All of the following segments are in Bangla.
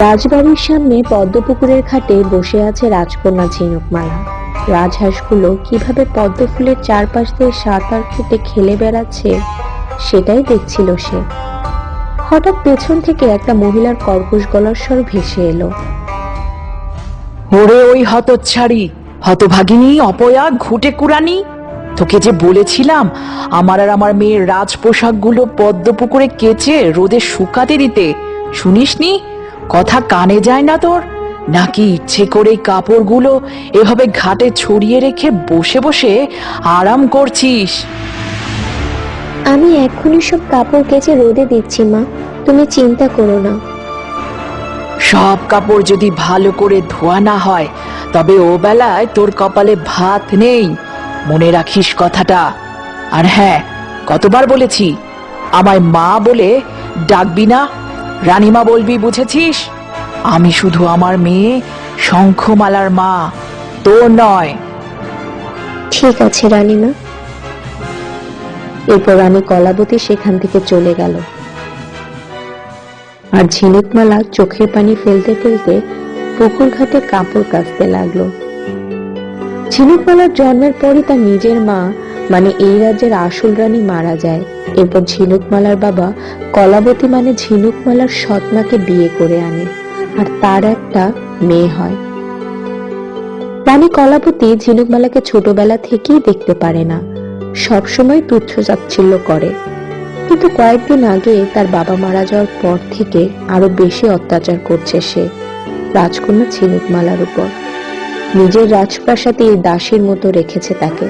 রাজবাড়ির সামনে পদ্মপুকুরের ঘাটে বসে আছে রাজকন্যা ঝিনুকমালা। রাজহাঁসগুলো কিভাবে পদ্ম ফুলের চারপাশ দিয়ে সাঁতার কেটে খেলে বেড়াচ্ছে সেটাই দেখছিল সে। হঠাৎ পেছন থেকে একটা মহিলার কর্কশ গলার স্বর ভেসে এলো। ওরে ওই হতচ্ছাড়ি, হতভাগিনী, অপয়া, ঘুটে কুড়ানি, তোকে যে বলেছিলাম আমার আর আমার মেয়ের রাজ পোশাকগুলো পদ্মপুকুরে কেচে রোদে শুকাতে দিতে, শুনিসনি? কথা কানে যায় না তোর? নাকি ইচ্ছে করে কাপড়গুলো এভাবে ঘাটে ছড়িয়ে রেখে বসে বসে আরাম করছিস? আমি এক্ষুনি সব কাপড় কেচে রোদে দিচ্ছি মা, তুমি চিন্তা করো না। সব কাপড় যদি ভালো করে ধোয়া না হয় তবে ও বেলায় তোর কপালে ভাত নেই, মনে রাখিস কথাটা। আর হ্যাঁ, কতবার বলেছি আমায় মা বলে ডাকবি না, রানীমা বলবি, বুঝেছিস? আমি শুধু আমার মেয়ে শঙ্খমালার মা, তোর নয়। ঠিক আছে রানীমা। এরপর রানী কলাবতী সেখান থেকে চলে গেল। আর ঝিনুকমালা চোখের পানি ফেলতে ফেলতে পুকুর ঘাটে কাপড় কাচতে লাগলো। ঝিনুকমালার জন্মের পরই তার নিজের মা মানে এই রাজ্যের আসল রানী মারা যায়। এরপর ঝিনুকমালার বাবা কলাবতী মানে ঝিনুকমালার সৎমাকে বিয়ে করে আনে, আর তার একটা মেয়ে হয়। রানী কলাবতী ঝিনুকমালাকে ছোটবেলা থেকেই দেখতে পারে না, সবসময় তুচ্ছ তাচ্ছিল্য করে। কিন্তু কয়েকদিন আগে তার বাবা মারা যাওয়ার পর থেকে আরো বেশি অত্যাচার করছে সে রাজকন্যা ঝিনুকমালার উপর। নিজের রাজপ্রাসাদে দাসীর মতো রেখেছে তাকে।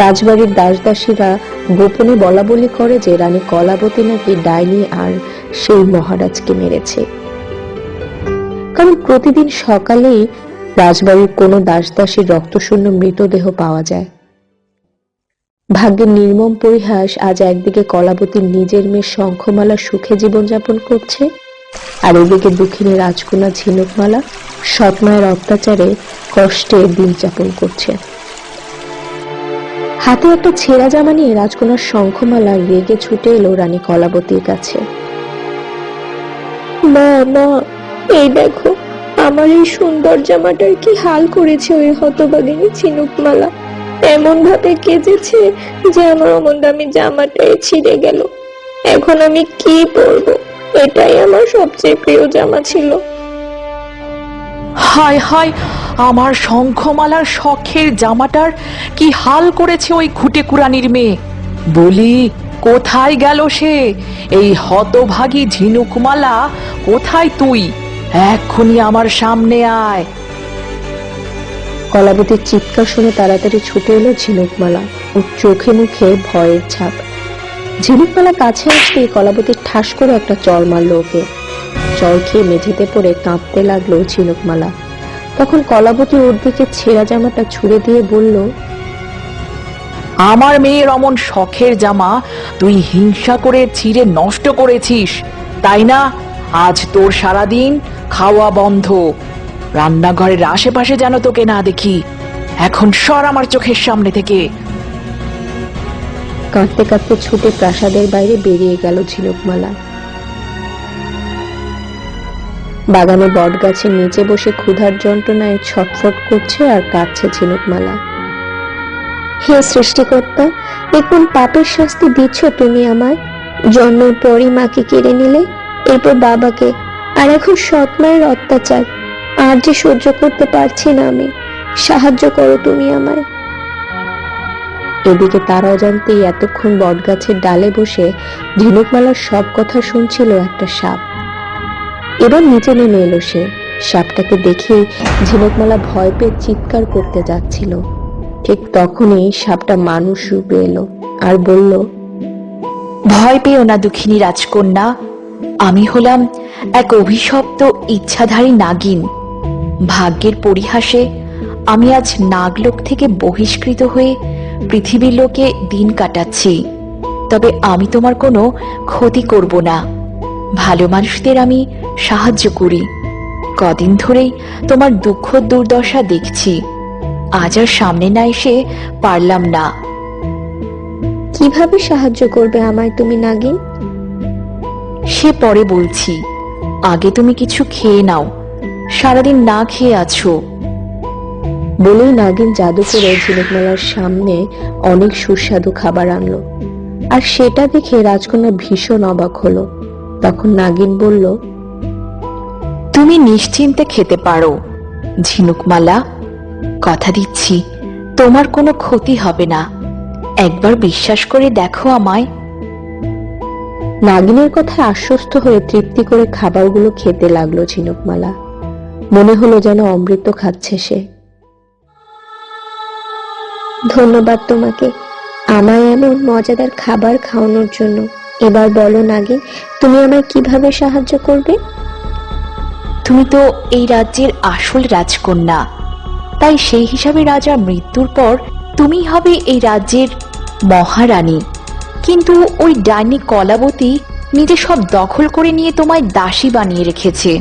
রাজবাড়ির দাস দাসীরা গোপনে বলা বলি করে যে রানী কলাবতী নাকি ডাইনি আর সেই মহারাজকে মেরেছে। কারণ প্রতিদিন সকালেই রাজবাড়ির কোনো দাস দাসীর রক্তশূন্য মৃতদেহ পাওয়া যায়। ভাগ্যের নির্মম পরিহাস, আজ একদিকে কলাবতীর নিজের মেয়ে শঙ্খমালা সুখে জীবনযাপন করছে, আর এদিকে দুঃখিনী রাজকন্যা ঝিনুকমালা সৎমায়ের অত্যাচারে কষ্টে দিন যাপন করছে। হাতে একটা ছেঁড়া জামা নিয়ে রাজকন্যা শঙ্খমালা রেগে ছুটে এলো রানী কলাবতীর কাছে। মা মা, এই দেখো আমার এই সুন্দর জামাটার কি হাল করেছে ওই হতভাগিনী ঝিনুকমালা। এমন ভাবে কেজেছে যে আমার অমন দামি জামাটাই ছিঁড়ে গেল। এখন আমি কি পরবো? এটাই আমার সবচেয়ে প্রিয় জামা ছিল। হায় হায়, আমার শঙ্খমালার শখের জামাটার কি হাল করেছে ওই ঘুটে কুড়ানির মেয়ে। বলি, কোথায় গেল সে? এই হতভাগী ঝিনুকমালা, কোথায় তুই? এক্ষুনি আমার সামনে আয়। কলাবতীর চিৎকার শুনে তাড়াতাড়ি ছুটে এলো ঝিনুকমালা, ওর চোখে মুখে ভয়ের ছাপ। ঝিনুকমালা কাছে আসতেই কলাবতীর ঠাস করে একটা চড় মারল ওকে। চড় খেয়ে মেঝেতে পড়ে কাঁপতে লাগলো ঝিনুকমালা। তখন কলাবতী ওর দিকে ছেঁড়া জামাটা ছুঁড়ে দিয়ে বলল, আমার মেয়ের অমন শখের জামা তুই হিংসা করে ছিঁড়ে নষ্ট করেছিস, তাই না? আজ তোর সারাদিন খাওয়া বন্ধ, রান্নাঘরের আশেপাশে যেন তোকে না দেখি। এখন সর আমার চোখের সামনে থেকে। কাঁদতে কাঁদতে ছুটে প্রাসাদের বাইরে বেরিয়ে গেল ঝিনুকমালা। বাগানে বট গাছের নিচে বসে ক্ষুধার যন্ত্রণায় ছটফট করছে আর কাঁদছে ঝিনুকমালা। হে সৃষ্টিকর্তা, এ কোন পাপের শাস্তি দিচ্ছ তুমি আমায়? জন্মের পরই মাকে কেড়ে নিলে, এরপর বাবাকে, আর এখন সৎ মায়ের অত্যাচার। আর যে সহ্য করতে পারছি না আমি, সাহায্য করো তুমি আমায়। এদিকে তার অজান্তেই এতক্ষণ বটগাছের ডালে বসে ঝিনুকমালার সব কথা শুনছিল একটা সাপ। এবার নিচে নেমে এলো সে। সাপটাকে দেখে ঝিনুকমালা ভয় পেয়ে চিৎকার করতে যাচ্ছিল। ঠিক তখনই সাপটা মানুষ রূপে এলো আর বলল, ভয় পেও না দুঃখিনী রাজকন্যা, আমি হলাম এক অভিশপ্ত ইচ্ছাধারী নাগিন। ভাগ্যের পরিহাসে আমি আজ নাগলোক থেকে বহিষ্কৃত হয়ে পৃথিবীর লোকে দিন কাটাচ্ছি। তবে আমি তোমার কোনো ক্ষতি করব না। ভালো মানুষদের আমি সাহায্য করি। কদিন ধরেই তোমার দুঃখ দুর্দশা দেখছি, আজ আর সামনে না এসে পারলাম না। কিভাবে সাহায্য করবে আমায় তুমি নাগিন? সে পরে বলছি, আগে তুমি কিছু খেয়ে নাও, সারাদিন না খেয়ে আছো। বলেই নাগিন জাদু করে ঝিনুকমালার সামনে অনেক সুস্বাদু খাবার আনলো। আর সেটা দেখে রাজকন্যা ভীষণ অবাক হলো। তখন নাগিন বলল, তুমি নিশ্চিন্তে খেতে পারো ঝিনুকমালা, কথা দিচ্ছি তোমার কোনো ক্ষতি হবে না। একবার বিশ্বাস করে দেখো আমায়। নাগিনের কথায় আশ্বস্ত হয়ে তৃপ্তি করে খাবারগুলো খেতে লাগলো ঝিনুকমালা। মনে হলো যেন অমৃত খাচ্ছে সে। ধন্যবাদ তোমাকে আমায় এমন মজাদার খাবার খাওয়ানোর জন্য। এবার বলো নাগিন, তুমি আমায় কিভাবে সাহায্য করবে? তুমি তো এই রাজ্যের আসল রাজকন্যা, তাই সেই হিসাবে রাজার মৃত্যুর পর তুমি হবে এই রাজ্যের মহারানী। কিন্তু ওই ডাইনি কলাবতী নিজে সব দখল করে নিয়ে তোমায় দাসী বানিয়ে রেখেছে।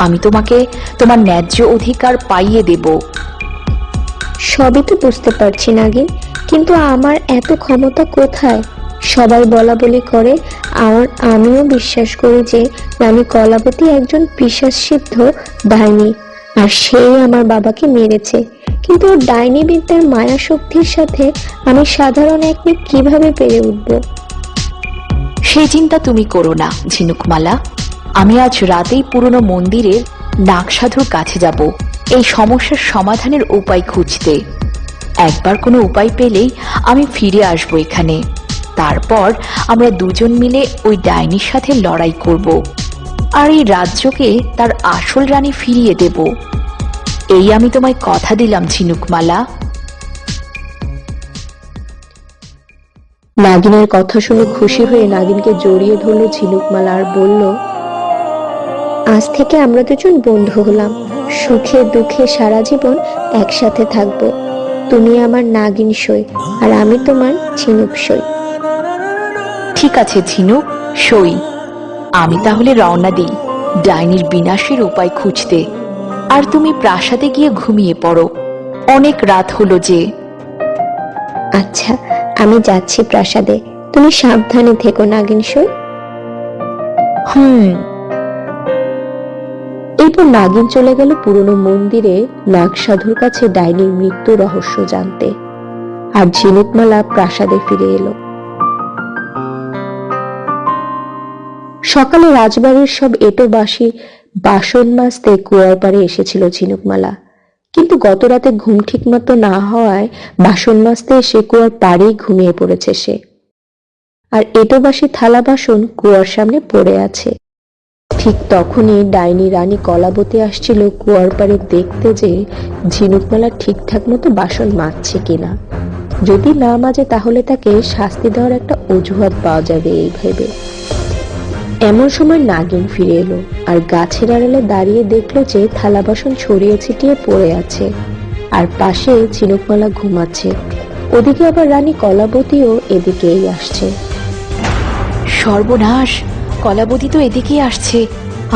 আমি তোমাকে তোমার ন্যায্য অধিকার পাইয়ে দেব। সবই তো বুঝতে পারছি নাগিন, কিন্তু আমার এত ক্ষমতা কোথায়? সবাই বলা বলি করে, আর আমিও বিশ্বাস করি যে রানী কলাবতী একজন পিশাচ সিদ্ধ ডাইনি, আর সেই আমার বাবাকে মেরেছে। কিন্তু ওর ডাইনি বিদ্যার মায়া শক্তির সাথে আমি সাধারণ এক মেয়ে কিভাবে পেরে উঠবো? সেই চিন্তা তুমি করো না ঝিনুকমালা। আমি আজ রাতেই পুরনো মন্দিরের নাগসাধুর কাছে যাব এই সমস্যার সমাধানের উপায় খুঁজতে। একবার কোনো উপায় পেলেই আমি ফিরে আসবো এখানে। তারপর আমরা দুজন মিলে ওই ডাইনির সাথে লড়াই করব, আর এই রাজ্যকে তার আসল রানী ফিরিয়ে দেব। এই আমি তোমায় কথা দিলাম ঝিনুকমালা। নাগিনের কথা শুনে খুশি হয়ে নাগিনকে জড়িয়ে ধরলো ঝিনুকমালা আর বলল, আজ থেকে আমরা দুজন বন্ধু হলাম। সুখে দুঃখে সারা জীবন একসাথে থাকবো। তুমি আমার নাগিন সই, আর আমি তোমার ঝিনুক সই। ঠিক আছে ঝিনুক সই, আমি তাহলে রওনা দিই ডাইনির বিনাশের উপায় খুঁজতে। আর তুমি প্রাসাদে গিয়ে ঘুমিয়ে পড়ো, অনেক রাত হলো যে। আচ্ছা, আমি যাচ্ছি প্রাসাদে। তুমি সাবধানে থেকো নাগিন সই। এরপর নাগিন চলে গেল পুরনো মন্দিরে নাগসাধুর কাছে ডাইনির মৃত্যু রহস্য জানতে। আর ঝিনুকমালা প্রাসাদে ফিরে এলো। সকালে রাজবাড়ির সব এঁটোবাসী বাসন মাজতে কুয়ার পাড়ে এসেছিল ঝিনুকমালা। কিন্তু গত রাতে ঘুম ঠিক মতো না হওয়ায় বাসন মাজতে এসে কুয়ার পাড়েই ঘুমিয়ে পড়েছে সে। আর এঁটোবাসী থালা বাসন কুয়ার সামনে পড়ে আছে। ঠিক তখনই ডাইনি রানী কলাবতী আসছিল কুয়ার পাড়ে দেখতে যে ঝিনুকমালা ঠিকঠাক মতো বাসন মাজছে কিনা। যদি না মাজে তাহলে তাকে শাস্তি দেওয়ার একটা অজুহাত পাওয়া যাবে এই ভেবে। এমন সময় নাগিন ফিরে এলো আর গাছের আড়ালে দাঁড়িয়ে দেখলো যে থালা বাসন ছড়িয়ে ছিটিয়ে পড়ে আছে, আর পাশে ঝিনুকমালা ঘুমাচ্ছে। ওদিকে আবার রানী কলাবতীও এদিকেই আসছে। সর্বনাশ, কলাবতী তো এদিকেই আসছে।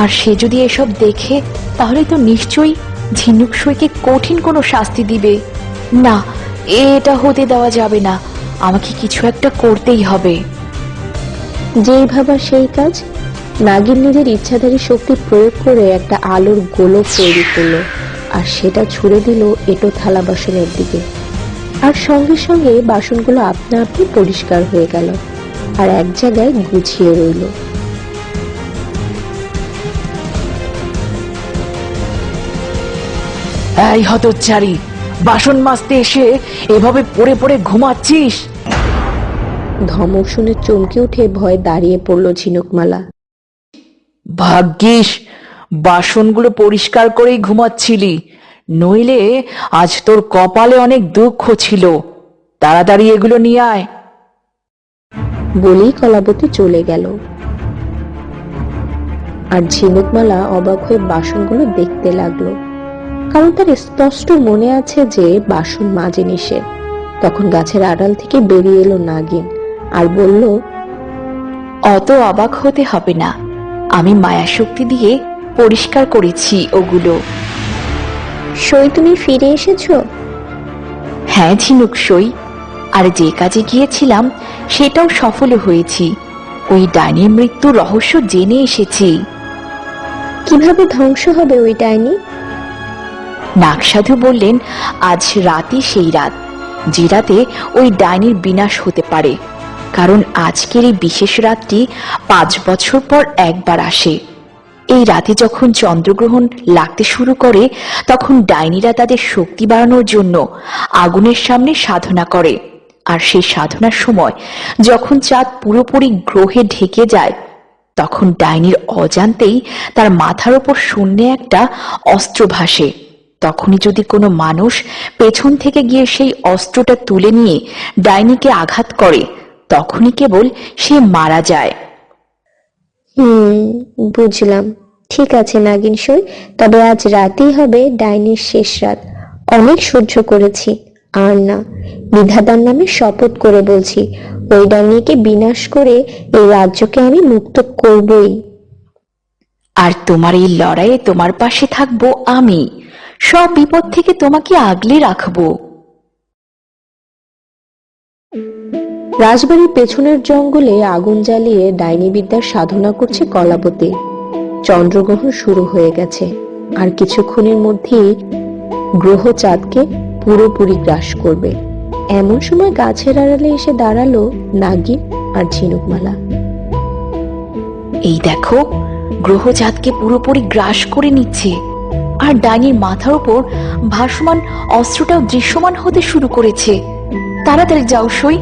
আর সে যদি এসব দেখে তাহলে তো নিশ্চয়ই ঝিনুক সইকে কঠিন কোনো শাস্তি দিবে। না, এটা হতে দেওয়া যাবে না। আমাকে কিছু একটা করতেই হবে। যেই ভাবা সেই কাজ। নাগিন নিজের ইচ্ছাধারী শক্তি প্রয়োগ করে একটা আলোর গোলক তৈরি করলো, আর সেটা ছুড়ে দিল এঁটো থালা বাসনের দিকে। আর সঙ্গে সঙ্গে বাসনগুলো আপনা আপনি পরিষ্কার হয়ে গেল আর এক জায়গায় গুছিয়ে রইল। এই হতচ্ছাড়ি, বাসন মাজতে এসে এভাবে পড়ে পড়ে ঘুমাচ্ছিস? ধমক শুনে চমকে উঠে ভয়ে দাঁড়িয়ে পড়ল ঝিনুকমালা। ভাগ্যিস বাসনগুলো পরিষ্কার করেই ঘুমাচ্ছিলি, নইলে আজ তোর কপালে অনেক দুঃখ ছিল। তাড়াতাড়ি এগুলো নিয়ে আয়। বলেই কলাবতী চলে গেল। আর ঝিনুকমালা অবাক হয়ে বাসনগুলো দেখতে লাগলো, কারণ তার স্পষ্ট মনে আছে যে বাসন মাজেনি সে। তখন গাছের আড়াল থেকে বেরিয়ে এলো নাগিন আর বলল, অত অবাক হতে হবে না, আমি মায়া শক্তি দিয়ে পরিষ্কার করেছি ওগুলো। সই, তুমি ফিরে এসেছো? হ্যাঁ ঝিনুক সই, আর যে কাজে গিয়েছিলাম সেটাও সফল হয়েছি। ওই ডাইনির মৃত্যুর রহস্য জেনে এসেছি। কিভাবে ধ্বংস হবে ওই ডাইনি? নাগসাধু বললেন, আজ রাতই সেই রাত, যে রাতে ওই ডাইনির বিনাশ হতে পারে। কারণ আজকের এই বিশেষ রাতটি 5 বছর পর একবার আসে। এই রাতে যখন চন্দ্রগ্রহণ লাগতে শুরু করে, তখন ডাইনিরা তাদের শক্তি বাড়ানোর জন্য আগুনের সামনে সাধনা করে। আর সেই সাধনার সময় যখন চাঁদ পুরোপুরি গ্রহে ঢেকে যায়, তখন ডাইনির অজান্তেই তার মাথার ওপর শূন্যে একটা অস্ত্র ভাসে। তখনই যদি কোনো মানুষ পেছন থেকে গিয়ে সেই অস্ত্রটা তুলে নিয়ে ডাইনিকে আঘাত করে, তখনই কেবল সে মারা যায়। বুঝলাম। ঠিক আছে নাগিন সই, তবে আজ রাতেই হবে ডাইনির শেষ রাত। অনেক সহ্য করেছি, আর না। বিধাতার নামে শপথ করে বলছি, ওই ডাইনিকে বিনাশ করে এই রাজ্যকে আমি মুক্ত করবই। আর তোমার এই লড়াইয়ে তোমার পাশে থাকবো আমি। সব বিপদ থেকে তোমাকে আগলে রাখবো। রাজবাড়ির পেছনের জঙ্গলে আগুন জ্বালিয়ে ডাইনি বিদ্যার সাধনা করছে কলাবতী। চন্দ্রগ্রহণ শুরু হয়ে গেছে, আর কিছুক্ষণের মধ্যেই গ্রহ চাঁদকে পুরোপুরি গ্রাস করবে। এমন সময় গাছের আড়ালে এসে দাঁড়ালো নাগিন আর ঝিনুকমালা। এই দেখো, গ্রহ চাঁদকে পুরোপুরি গ্রাস করে নিচ্ছে, আর ডাইনির মাথার উপর ভাসমান অস্ত্রটাও দৃশ্যমান হতে শুরু করেছে। তাড়াতাড়ি যাও সই,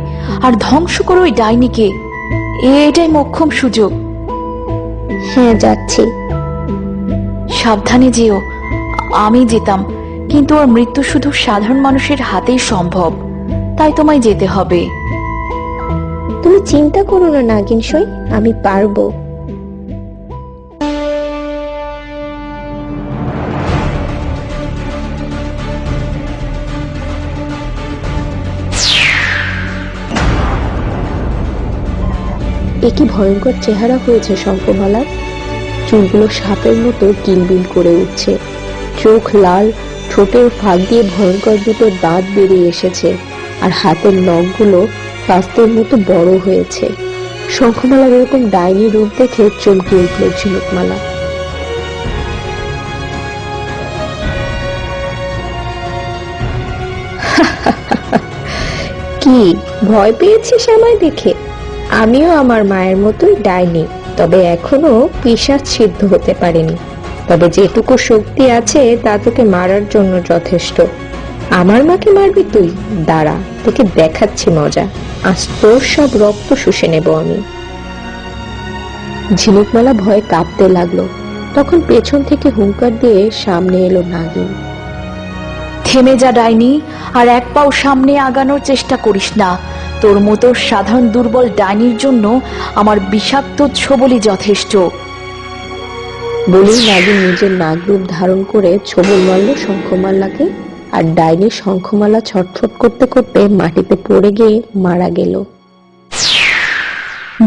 আর ধ্বংস করো ওই ডাইনিকে। এটাই মোক্ষম সুযোগ। হ্যাঁ, যাচ্ছি। সাবধানে যেও। আমি যেতাম, কিন্তু ওর মৃত্যু শুধু সাধারণ মানুষের হাতেই সম্ভব, তাই তোমায় যেতে হবে। তুমি চিন্তা করো না নাগিন সই, আমি পারবো। একই ভয়ঙ্কর চেহারা হয়েছে শঙ্খমালার। চুলগুলো সাপের মতো কিলবিল করে উঠছে, চোখ লাল, ঠোঁটের ফাঁক দিয়ে ভয়ঙ্কর দুটো দাঁত বেরিয়ে এসেছে, আর হাতের নখগুলো কাস্তের মতো বড় হয়েছে। শঙ্খমালার এরকম ডাইনি রূপ দেখে চমকে উঠল ঝিনুকমালা। কি ভয় পেয়েছিস আমায় দেখে? আমিও আমার মায়ের মতোই ডাইনি, তবে এখনো পিশাচ সিদ্ধ হতে পারিনি। তবে যেটুকু শক্তি আছে তা তোকে মারার জন্য যথেষ্ট। আমার মাকে মারবি তুই? দাঁড়া, তোকে দেখাচ্ছি মজা। আজ তোর সব রক্ত শুষে নেব আমি। ঝিনুকমালা ভয়ে কাঁপতে লাগলো। তখন পেছন থেকে হুঙ্কার দিয়ে সামনে এলো নাগিন। থেমে যা ডাইনি, আর এক পাও সামনে আগানোর চেষ্টা করিস না। তোর মতো সাধারণ দুর্বল ডাইনির জন্য আমার বিষাক্ত ছোবলই যথেষ্ট। বলেই নাগিন নিজের নাগরূপ ধারণ করে ছোবল মারল শঙ্খমালাকে, আর ডাইনির শঙ্খমালা ছটফট করতে করতে মাটিতে পড়ে গিয়ে মারা গেল।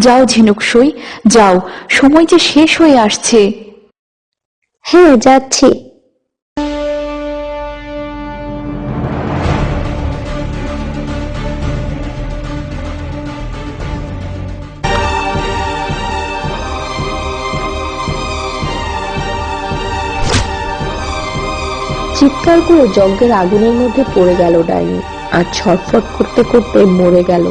যাও ঝিনুক সই, যাও, সময় যে শেষ হয়ে আসছে। হ্যাঁ, যাচ্ছি। চিৎকার করে যজ্ঞের আগুনের মধ্যে পড়ে গেল ডাইনি, আর ছটফট করতে করতে মরে গেল।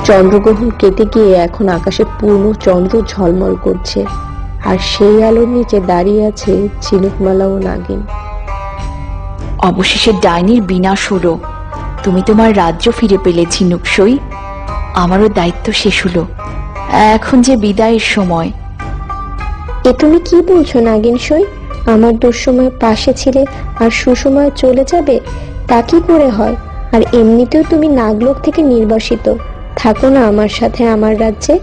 চন্দ্রগ্রহণ কেটে গিয়ে এখন আকাশে পূর্ণ চন্দ্র ঝলমল করছে, আর সেই আলোর নিচে দাঁড়িয়ে আছে ঝিনুকমালা ও নাগিন। অবশেষে ডাইনির বিনাশ হলো। তুমি তোমার রাজ্য ফিরে পেলে ঝিনুক সই। আমারও দায়িত্ব শেষ হলো। এখন যে বিদায়ের সময়। এ তুমি কি বলছো নাগিন সই? আমার দুঃসময় পাশে ছিলে, আর সুসময় চলে যাবে? তা কি করে হয়? আর এমনিতেও তুমি নাগলোক থেকে নির্বাসিত, থাকো না আমার সাথে আমার রাজ্যে।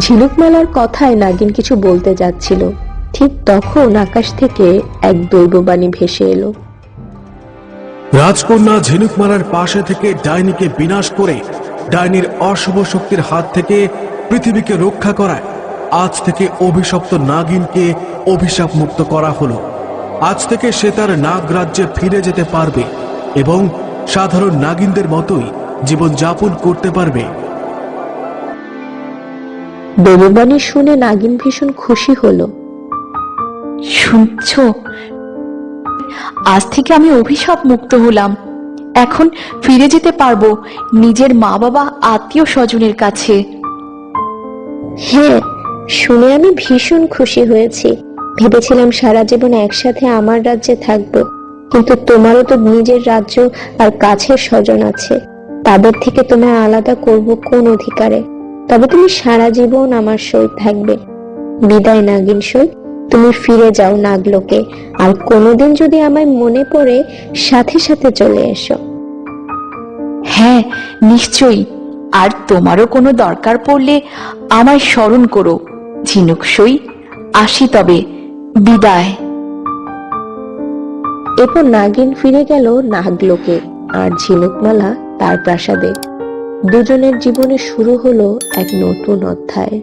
ঝিনুকমালার কথায় নাগিন কিছু বলতে যাচ্ছিল, ঠিক তখন আকাশ থেকে এক দৈববাণী ভেসে এলো। রাজকন্যা ঝিনুকমালার পাশে থেকে ডাইনিকে বিনাশ করে ডাইনির অশুভ শক্তির হাত থেকে পৃথিবীকে রক্ষা করায় আজ থেকে অভিশপ্ত নাগিনকে অভিশাপ মুক্ত করা হলো। আজ থেকে সে তার নাগ রাজ্যে ফিরে যেতে পারবে এবং সাধারণ নাগিনদের মতোই জীবন যাপন করতে পারবে। দেববাণী শুনে নাগিন ভীষণ খুশি হলো। শুনছো, আজ থেকে আমি অভিশাপ মুক্ত হলাম। এখন ফিরে যেতে পারবো নিজের মা বাবা আত্মীয় স্বজনের কাছে। হ্যাঁ, শুনে আমি ভীষণ খুশি হয়েছি। ভেবেছিলাম সারা জীবন একসাথে আমার রাজ্যে থাকবো, কিন্তু তোমারও তো নিজের রাজ্য আর কাছের স্বজন আছে। তাদের থেকে তোমায় আলাদা করব কোন অধিকারে? তবে তুমি সারা জীবন আমার সহিত থাকবে। বিদায় নাগিন সই, তুমি ফিরে যাও নাগলোকে। আর কোনোদিন যদি আমায় মনে পড়ে, সাথে সাথে চলে এসো। হ্যাঁ, নিশ্চয়ই। আর তোমারও কোনো দরকার পড়লে আমায় স্মরণ করো। ঝিনুক সই, আসি তবে, বিদায়। এরপর নাগিন ফিরে গেল নাগলোকে আর ঝিনুকমালা তার প্রাসাদে। দুজনের জীবনে শুরু হলো এক নতুন অধ্যায়।